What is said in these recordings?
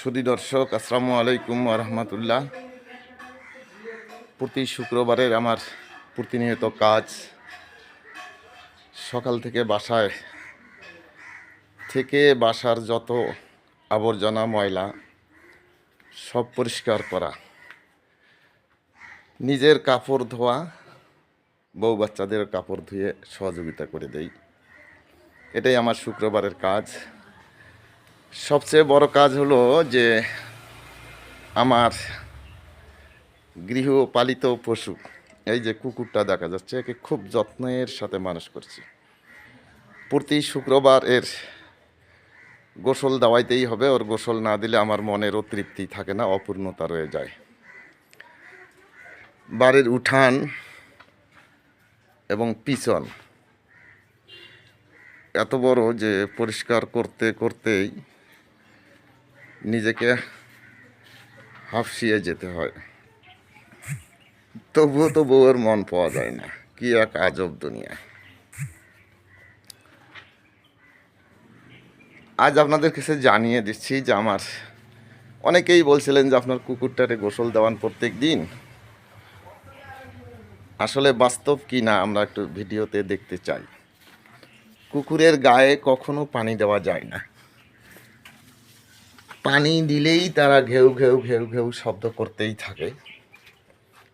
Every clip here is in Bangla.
সুধী দর্শক, আসসালামু আলাইকুম ওয়া রাহমাতুল্লাহ। প্রতি শুক্রবারের আমার প্রতিনিয়ত কাজ, সকাল থেকে বাসার যত আবর্জনা ময়লা সব পরিষ্কার করা, নিজের কাপড় ধোয়া, বউ বাচ্চাদের কাপড় ধুয়ে সহযোগিতা করে দেই। এটাই আমার শুক্রবারের কাজ। সবচেয়ে বড় কাজ হলো যে আমার গৃহপালিত পশু, এই যে কুকুরটা দেখা যাচ্ছে, একে খুব যত্নের সাথে মানুষ করছি। প্রতি শুক্রবার এর গোসল দেওয়াইতেই হবে। ওর গোসল না দিলে আমার মনেরও তৃপ্তি থাকে না, অপূর্ণতা রয়ে যায়। বাড়ির উঠান এবং পিছন এত বড় যে পরিষ্কার করতে করতেই নিজেকে হাঁফসিয়ে যেতে হয়। তবুও তো বউয়ের মন পাওয়া যায় না। কি এক আজব দুনিয়া। আজ আপনাদের কাছে জানিয়ে দিচ্ছি যে আমার অনেকেই বলছিলেন যে আপনার কুকুরটারে গোসল দেওয়ান প্রত্যেক দিন। আসলে বাস্তব কি না আমরা একটু ভিডিওতে দেখতে চাই। কুকুরের গায়ে কখনো পানি দেওয়া যায় না। পানি দিলেই তারা ঘেউ ঘেউ ঘেউ ঘেউ শব্দ করতেই থাকে।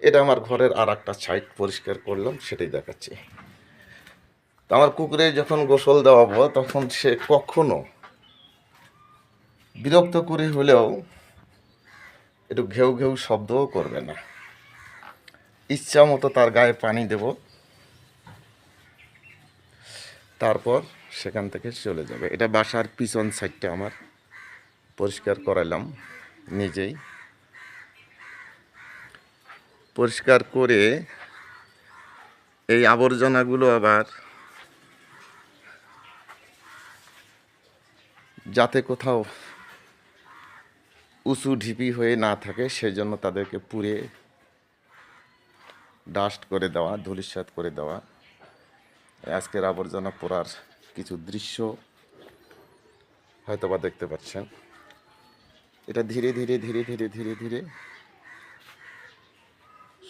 এটা আমার ঘরের আর একটা সাইড পরিষ্কার করলাম, সেটাই দেখাচ্ছি। তো আমার কুকুরের যখন গোসল দেওয়াবো তখন সে কখনো বিরক্ত করে হলেও একটু ঘেউ ঘেউ শব্দও করবে না। ইচ্ছা মতো তার গায়ে পানি দেব, তারপর সেখান থেকে চলে যাবে। এটা বাসার পিছন সাইডটা আমার পরিষ্কার করালাম নিজেই। পরিষ্কার করে এই আবর্জনাগুলো আবার যাতে কোথাও উঁচু ঢিপি হয়ে না থাকে সেজন্য তাদেরকে পুড়ে ডাস্ট করে দেওয়া, ধূলিসাৎ করে দেওয়া। আজকের আবর্জনা পোড়ার কিছু দৃশ্য হয়তো বা দেখতে পাচ্ছেন। এটা ধীরে ধীরে ধীরে ধীরে ধীরে ধীরে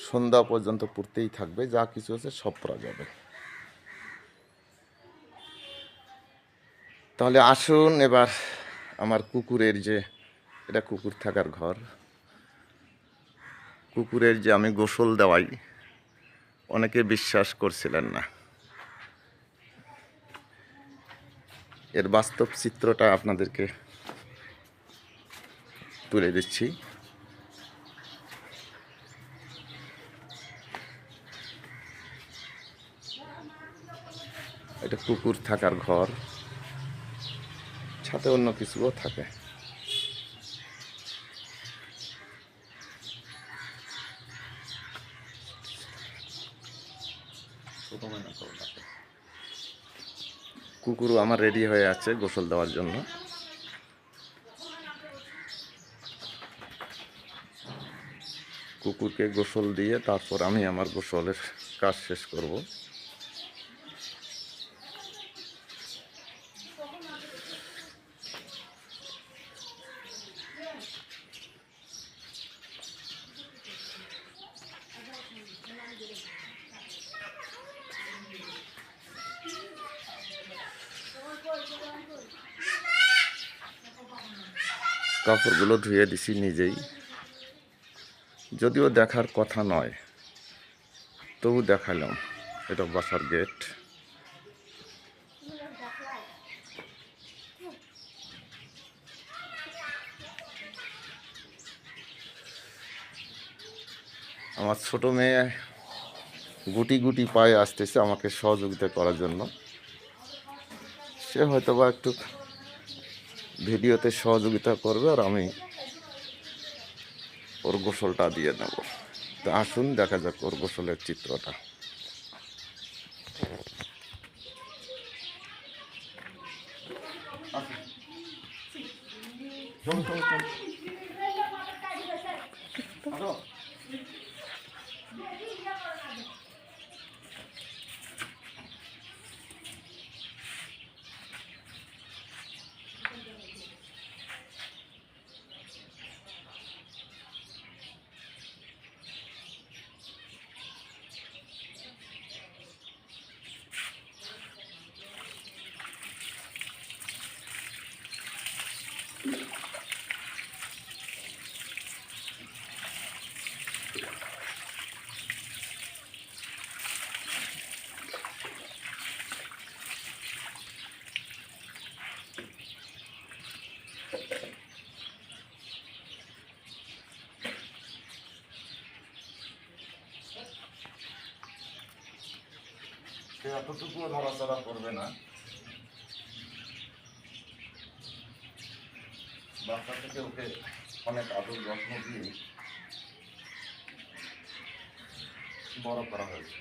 সন্ধ্যা পর্যন্ত পুড়তেই থাকবে। যা কিছু আছে সব পোড়া যাবে। তাহলে আসুন এবার আমার কুকুরের যে, এটা কুকুর থাকার ঘর, কুকুরের যে আমি গোসল দেওয়াই, অনেকে বিশ্বাস করছিলেন না। এর বাস্তব চিত্রটা আপনাদেরকে তুলে দিচ্ছি। এটা কুকুর থাকার ঘর, সাথে অন্য কিছুও থাকে। কুকুরও আমার রেডি হয়ে আছে গোসল দেওয়ার জন্য। কুকুরকে গোসল দিয়ে তারপর আমি আমার গোসলের কাজ শেষ করব। কাপড়গুলো ধুয়ে দিছি নিজেই, যদিও দেখার কথা নয়, তবু দেখালাম। এটা বাসার গেট। আমার ছোট মেয়ে গুটি গুটি পায়ে আসতেছে আমাকে সহযোগিতা করার জন্য। সে হয়তো বা একটু ভিডিওতে সহযোগিতা করবে আর আমি ওর গোসলটা দিয়ে নেব। তো আসুন দেখা যাক ওর গোসলের চিত্রটা। এতটুকুও নড়াচড়া করবে না। বাচ্চা থেকে ওকে অনেক আদর যত্ন দিয়ে বড় করা হয়েছে।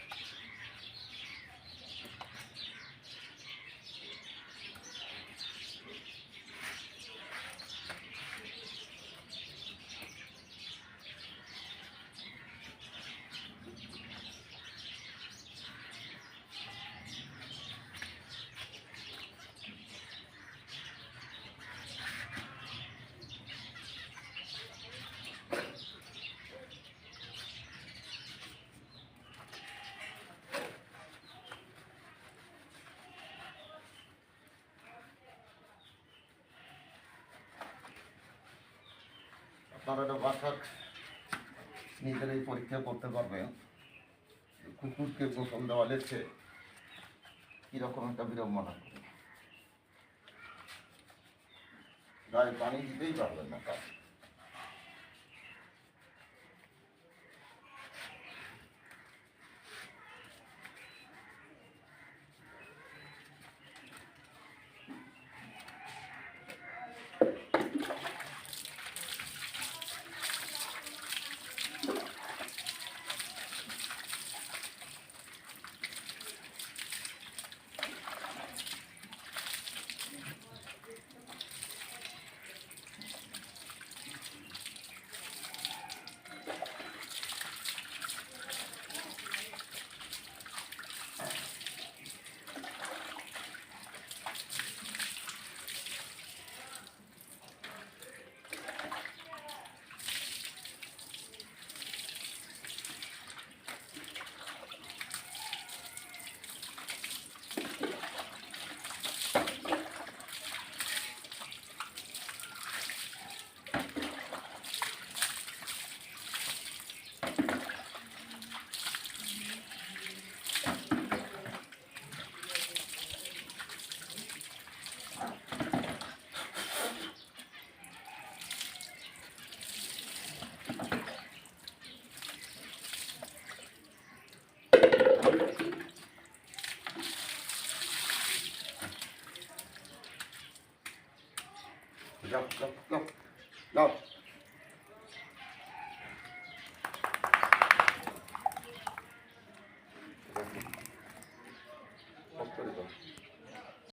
আপনারা একটা বাসার নিজেরাই পরীক্ষা করতে পারবেন কুকুরকে গোসল দেওয়া লেছে কিরকম একটা বিড়ম্বনা করে, গায়ে পানি দিতেই পারবেন না তার। যাও যাও যাও যাও।